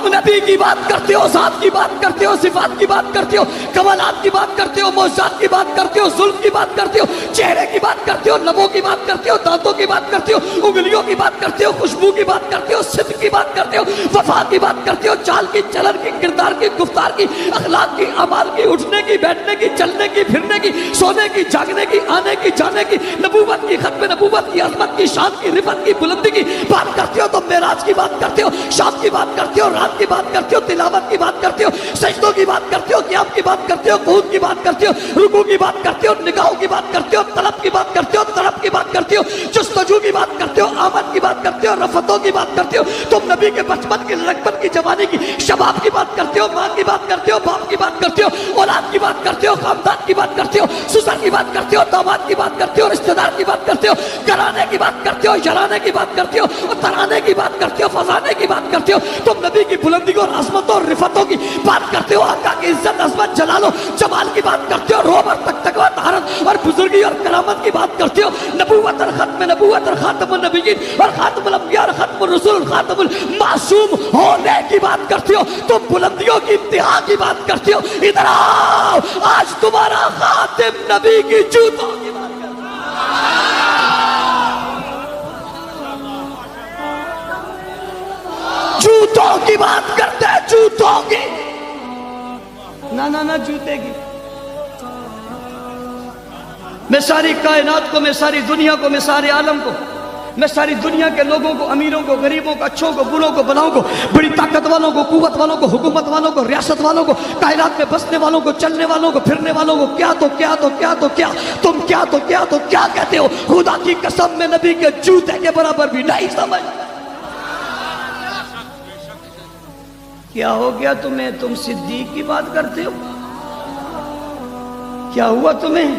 تم نبی کی بات کرتے ہو، ذات کی بات کرتے ہو، صفات کی بات کرتے ہو، کمالات کی بات کرتے ہو، معجزات کی بات کرتے ہو، زلف کی بات کرتے ہو، چہرے کی بات کرتے ہو، لبوں کی بات کرتے ہو، دانتوں کی بات کرتے ہو، انگلیوں کی بات کرتے ہو، خوشبو کی بات کرتے ہو، صدق کی بات کرتے ہو، وفا کی بات کرتے ہو، چال کی، چلن کی، کردار کی، گفتار کی، اخلاق کی، اعمال کی، اٹھنے کی، بیٹھنے کی، چلنے کی، پھرنے کی، سونے کی، جاگنے کی، آنے کی، جانے کی، نبوت کی، ختم نبوت کی، عظمت کی، شان کی، رفعت کی، بلندی کی بات کرتے ہو، تو معراج کی بات کرتے ہو، شام کی بات کرتے ہو، رات کی بات کرتے ہو، تلاوت کی بات کرتے ہو، سجدوں کی بات کرتے ہو، قیام کی بات کرتے ہو، قعود کی بات کرتے ہو، رکوع کی بات کرتے ہو، نگاہوں کی بات کرتے ہو، طلب کی بات کرتے ہو، طلب کی بات کرتے ہو، جستجو کی بات کرتے ہو، آمد کی بات کرتے ہو، رفتوں کی بات کرتے ہو، تم نبی کے بچپن کی، لڑکپن کی، جوانی کی، شباب کی بات کرتے ہو، ماں کی بات کرتے ہو، باپ کی بات کرتے ہو، اولاد کی بات کرتے ہو، خاندان کی بات کرتے ہو، سسر کی بات کرتے ہو، داماد کی بات کرتے ہو، رشتہ دار کی بات کرتے ہو، گھرانے کی بات کرتے ہو، یارانے کی بات کرتے ہو، اور ترانے کی بات کرتے ہو، فضانے کی بات کرتے ہو، تم نبی کی بلندی اور عظمتوں اور رفتوں کی بات کرتے ہو، آقا کی عزت، عظمت، جلال و جمال کی بات کرتے ہو، روب اور تقویٰ، طہارت اور بزرگی اور کرامت کی بات کرتے ہو، نبوت اور ختم نبوت اور خاتم النبیین اور خاتم الانبیاء اور ختم الرسول اور خاتم المعصوم ہونے کی بات کرتے ہو، تم بلندیوں کی انتہا کی بات کرتے ہو، ادھر آؤ، آج تمہارا خاتم نبی کی جوتوں کی بات کرتے ہو، جوتوں کی بات کرتے ہیں، جوتوں کی، نہ جوتے کی۔ میں ساری کائنات کو، میں ساری دنیا کو، میں سارے عالم کو، میں ساری دنیا کے لوگوں کو، امیروں کو، غریبوں کو، اچھوں کو، بروں کو، بلاؤں کو، بڑی طاقت والوں کو، قوت والوں کو، حکومت والوں کو، ریاست والوں کو، کائنات میں بسنے والوں کو، چلنے والوں کو، پھرنے والوں کو، کیا تو کیا تو کیا تو کیا، تم کیا تو کیا تو کیا کہتے ہو، خدا کی قسم میں نبی کے جوتے کے برابر بھی نہیں سمجھ۔ کیا ہو گیا تمہیں؟ تم صدیق کی بات کرتے ہو؟ کیا ہوا تمہیں؟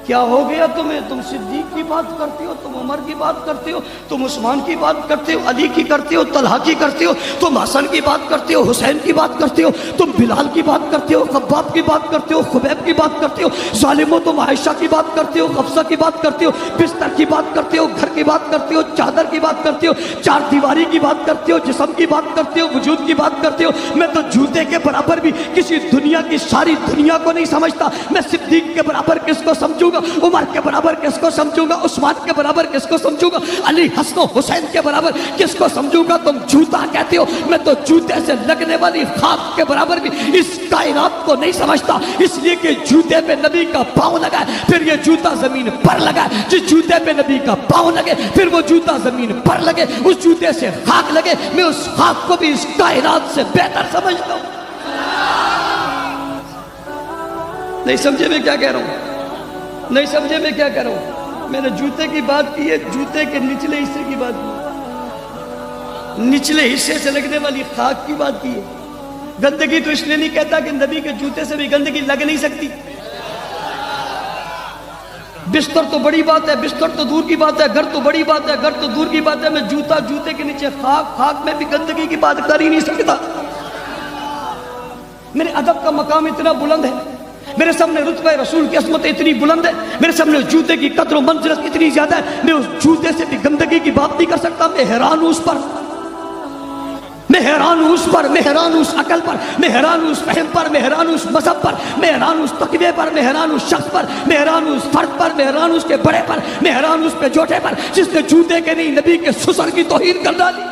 کیا ہو گیا تمہیں؟ تم صدیق کی بات کرتے ہو، تم عمر کی بات کرتے ہو، تم عثمان کی بات کرتے ہو، علی کی کرتے ہو، طلحہ کی کرتے ہو، تم حسن کی بات کرتے ہو، حسین کی بات کرتے ہو، تم بلال کی بات کرتے ہو، خباب کی بات کرتے ہو، خبیب کی بات کرتے ہو، ظالمو تم عائشہ کی بات کرتے ہو، حفصہ کی بات کرتے ہو، بستر کی بات کرتے ہو، گھر کی بات کرتے ہو، چادر کی بات کرتے ہو، چار دیواری کی بات کرتے ہو، جسم کی بات کرتے ہو، وجود کی بات کرتے ہو۔ میں تو جوتے کے برابر بھی کسی دنیا کی ساری دنیا کو نہیں سمجھتا، میں صدیق کے برابر کس کو سمجھوں گا، عمر کے برابر کس کو سمجھوں گا، عثمان کے برابر کس کو سمجھوں گا، علی، حسن و حسین کے برابر کس کو سمجھوں گا؟ تم جوتا کہتے ہو، میں تو جوتے سے لگنے والی خاک کے برابر بھی اس کائنات کو نہیں سمجھتا، اس لیے کہ جوتے پہ نبی کا پاؤں لگا ہے، پھر یہ جوتا زمین پر لگا ہے، جس جوتے پہ نبی کا پاؤں لگے پھر وہ جوتا زمین پر لگے، اس جوتے سے خاک لگے، میں اس خاک کو بھی اس کائنات سے بہتر سمجھتا ہوں۔ نہیں سمجھے میں کیا کہہ رہا ہوں؟ نہیں سمجھے میں کیا کہہ رہا ہوں؟ میں نے جوتے کی بات کی ہے، جوتے کے نچلے حصے کی بات کی، نچلے حصے سے لگنے والی خاک کی بات کی ہے۔ گندگی تو اس لیے نہیں کہتا کہ نبی کے جوتے سے بھی گندگی لگ نہیں سکتی۔ بستر تو بڑی بات ہے، بستر تو دور کی بات ہے، گھر تو بڑی بات ہے، گھر تو دور کی بات ہے، میں جوتا، جوتے کے نیچے خاک، خاک میں بھی گندگی کی بات کر ہی نہیں سکتا۔ میرے ادب کا مقام اتنا بلند ہے، میرے سامنے رتبہ رسول کی عظمت اتنی بلند ہے، میرے سامنے جوتے کی قدر و منزلت اتنی زیادہ ہے، میں اس جوتے سے بھی گندگی کی بات نہیں کر سکتا۔ میں حیران ہوں اس پر، میں حیران ہوں اس پر، میں حیران ہوں اس عقل پر، میں حیران ہوں اس فہم پر، میں حیران ہوں اس مذہب پر، میں حیران ہوں اس تقوی پر، میں حیران ہوں اس شخص پر، میں حیران ہوں اس فرد پر، میں حیران ہوں اس کے بڑے پر، میں حیران ہوں اس پہ جوٹے پر جس نے جوتے کے نہیں نبی کے سسر کی توہین کر ڈالی۔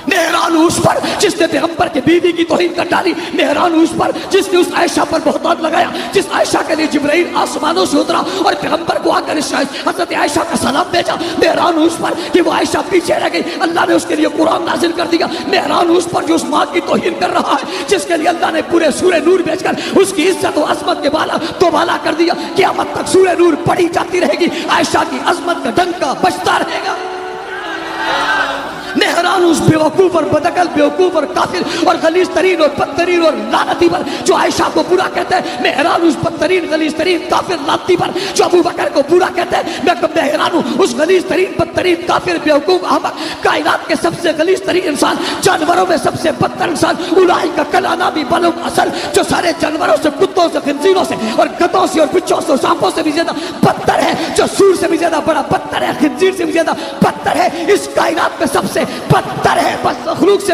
میں حیران ہوں اس پر جس نے پیغمبر کے بیوی کی توہین کر ڈالی۔ میں حیران ہوں اس پر جس نے اس عائشہ پر بہتان لگایا، جس عائشہ کے لیے جبرائیل آسمانوں سے اترا اور پیغمبر کو آ کر حضرت عائشہ کا سلام بھیجا۔ میں حیران ہوں اس پر کہ وہ عائشہ پیچھے رہ گئی، اللہ نے اس کے لیے قرآن نازل کر دیا۔ میں حیران ہوں اس پر جو اس ماں کی توہین کر رہا ہے، جس کے لیے اللہ نے پورے سورہ نور بھیج کر اس کی عزت و عظمت کے بالا تو بالا کر دیا۔ قیامت تک سورہ نور پڑھی جاتی رہے گی، عائشہ کی عظمت کا ڈنکا بجتا رہے گا۔ میں حیران ہوں اس بیوقوف اور بدعقل، بیوقوف اور کافر اور غلیظ ترین اور بدترین اور لعنتی پر جو عائشہ کو برا کہتا ہے۔ میں حیران ہوں اس بدترین، غلیظ ترین، کافر، لعنتی پر جو ابو بکر کو برا کہتا ہے۔ میں حیران ہوں اس غلیظ ترین، بدترین، کافر، بیوقوف، احمق، کائنات کے سب سے غلیظ ترین انسان، جانوروں میں سب سے بدتر انسان، اولئک کالانعام بل هم اضل، جو سارے جانوروں سے، کتوں سے، خنزیروں سے اور گدھوں سے اور بچوں سے، سانپوں سے بھی زیادہ بدتر ہے، جو سور سے بھی زیادہ بڑا بدتر ہے، خنزیر سے بھی زیادہ بدتر ہے، اس کائنات میں سب سے بدتر ہے، بس مخلوق سے